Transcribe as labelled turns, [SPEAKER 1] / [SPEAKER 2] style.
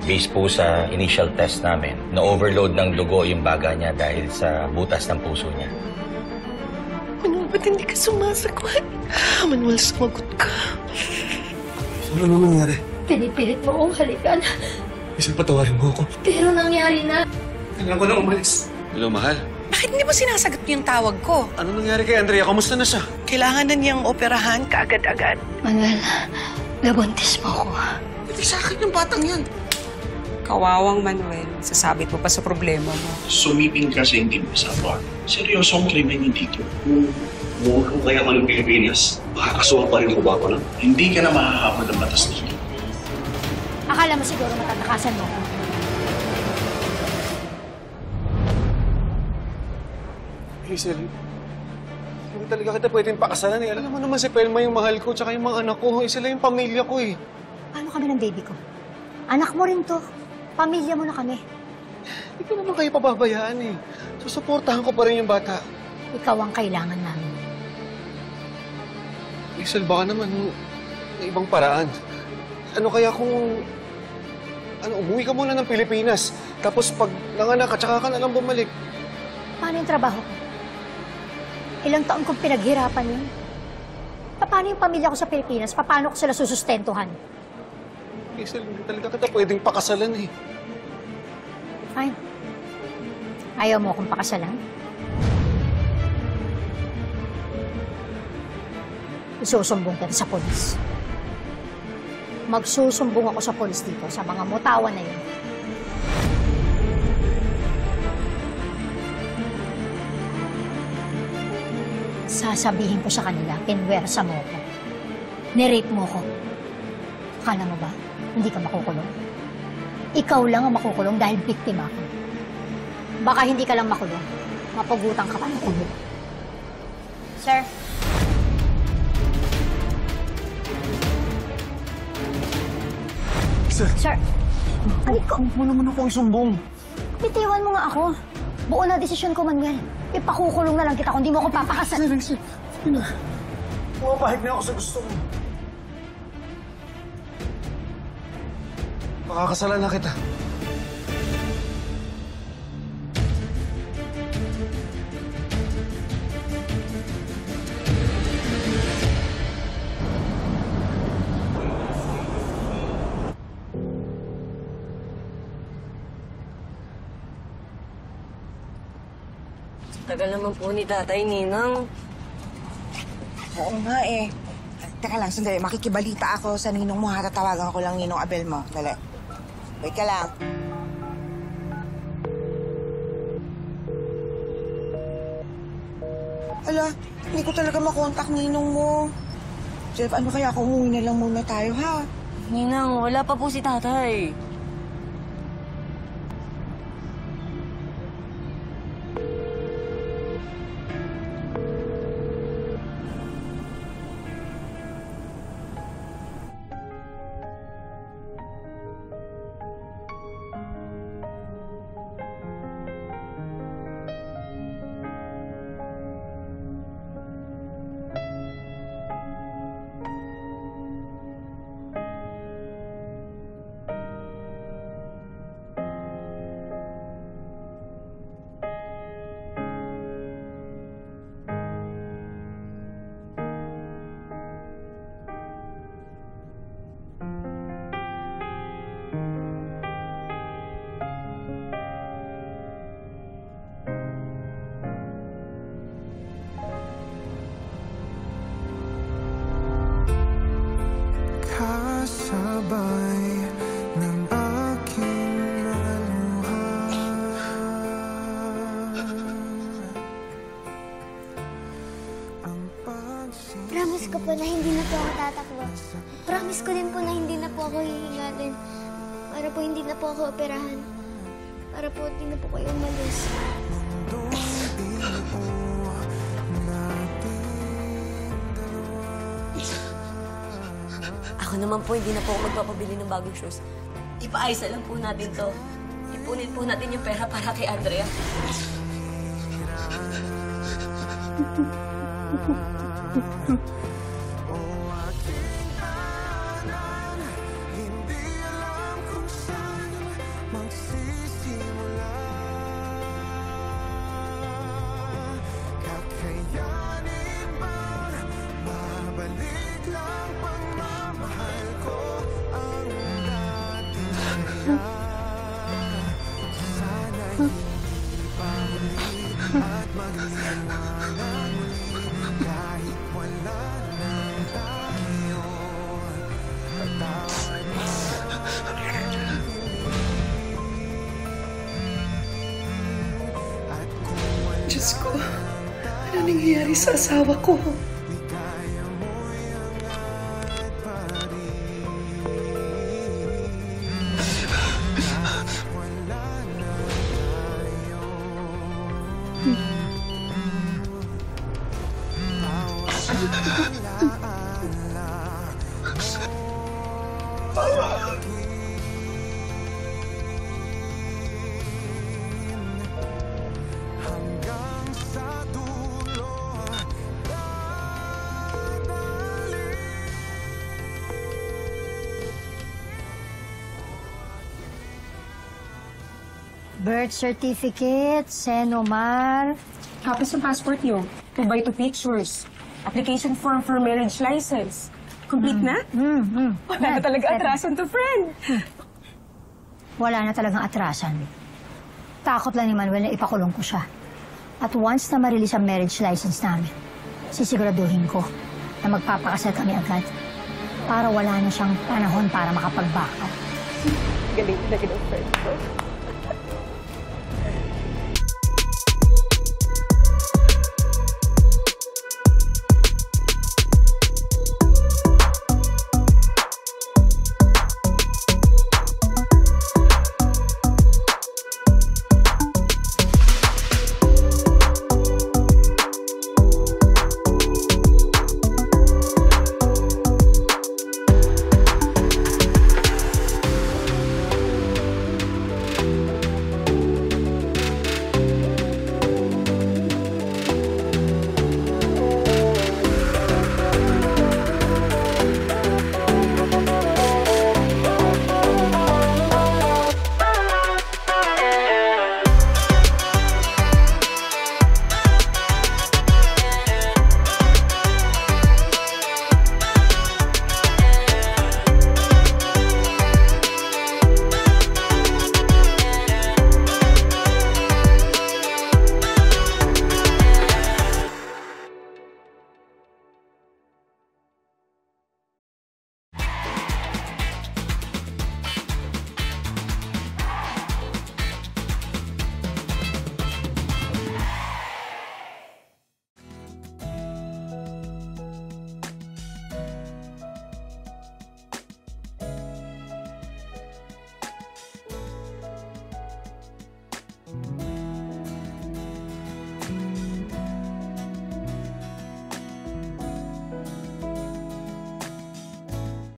[SPEAKER 1] Based po sa initial test namin, na-overload ng dugo yung baga niya dahil sa butas ng puso niya.
[SPEAKER 2] Manuel, ba't hindi ka sumasagot? Manuel, sumagot ka.
[SPEAKER 3] Ano naman nangyari?
[SPEAKER 4] Pinipilit mo akong halikan.
[SPEAKER 3] Isang patawarin mo ako.
[SPEAKER 4] Pero nangyari na.
[SPEAKER 3] Kailangan ko na umalis. Hello, mahal.
[SPEAKER 2] Bakit hindi mo sinasagot yung tawag ko?
[SPEAKER 3] Ano nangyari kay Andrea? Kamusta na siya?
[SPEAKER 2] Kailangan na niyang operahan kaagad-agad.
[SPEAKER 4] Manuel, nabuntis mo ako.
[SPEAKER 2] Hindi sa akin yung batang yan.
[SPEAKER 5] Kawawang Manuel, sasabit mo pa sa problema mo.
[SPEAKER 6] Sumiping kasi hindi mo sawa. Seryoso ang krimen niyo dito. Huwag ko kaya ng Pilipinas. Makakasuha pa rin ko ba ako lang? Hindi ka na mahahabol ng batas dito.
[SPEAKER 4] Akala mo siguro matatakasan mo.
[SPEAKER 3] Hazel, hindi talaga kita pwedeng pakasalan eh. Alam mo naman si Pelma yung mahal ko tsaka yung mga anak ko. Sila yung pamilya ko eh.
[SPEAKER 4] Paano kami ng baby ko? Anak mo rin to. Pamilya mo na kami.
[SPEAKER 3] Hindi ko naman kayo pababayaan eh. Susuportahan ko pa rin yung bata.
[SPEAKER 4] Ikaw ang kailangan namin.
[SPEAKER 3] Hazel, baka naman may ibang paraan. Ano kaya kung... umuwi ka muna ng Pilipinas. Tapos pag nanganak ka, tsaka ka na lang bumalik.
[SPEAKER 4] Paano yung trabaho ko? Ilang taon kong pinaghirapan yun. Paano yung pamilya ko sa Pilipinas? Paano ko sila susustentuhan?
[SPEAKER 3] Hazel, hindi talaga kita pwedeng pakasalan eh.
[SPEAKER 4] Fine. Ayaw mo akong pakasalan? Isusumbong kita sa polis. Magsusumbong ako sa polis dito sa mga mutawan na yun. Sasabihin ko sa kanila, pinwersa mo ko. Nirape mo ko. Akala mo ba, hindi ka makukulong? Ikaw lang ang makukulong dahil biktima ko. Baka hindi ka lang makulong. Mapagutan ka pa ng ulo. Sir? Sir? Ay ko!
[SPEAKER 3] Huwag mo naman ako isumbong.
[SPEAKER 4] Bitiwan mo nga ako. Buo na desisyon ko, Manuel. Ipakukulong na lang kita kung di mo ako papakasal.
[SPEAKER 3] Sir. Pumapahig na ako sa gusto mo. Makakasalan na kita.
[SPEAKER 7] Tagal naman po ni Tatay Ninang.
[SPEAKER 8] Oo nga eh. Teka lang, sandali. Makikibalita ako sa ninong mo. Tatawagan ko lang ninong Abel mo. Dali. Wait ka lang. Ala, hindi ko talaga makontak ninong mo. Jeff, ano kaya kung umuwi na lang muna tayo, ha?
[SPEAKER 7] Ninang, wala pa po si Tatay.
[SPEAKER 9] Kasabay ng aking mga luha.
[SPEAKER 10] Promise ko po na hindi na po ako tatakbo. Promise ko din po na hindi na po ako hihingalin. Para po hindi na po ako operahan. Para po hindi na po kayo umalis.
[SPEAKER 7] Ako naman po, hindi na po ako magpapabili ng bagong shoes. Ipaayos na lang po natin to. Ipunin po natin yung pera para kay Andrea.
[SPEAKER 2] nangyayari sa asawa ko?
[SPEAKER 4] Birth certificate, Senomar.
[SPEAKER 11] Tapos yung passport nyo, 2x2 pictures, application form for marriage license. Complete na? Wala na talaga atrasan to, friend.
[SPEAKER 4] Wala na talagang atrasan. Takot lang ni Manuel na ipakulong ko siya. At once na ma-release ang marriage license namin, sisiguraduhin ko na magpapakasal kami agad para wala na siyang panahon para makapag-back up.
[SPEAKER 11] Galing na ng friend ko.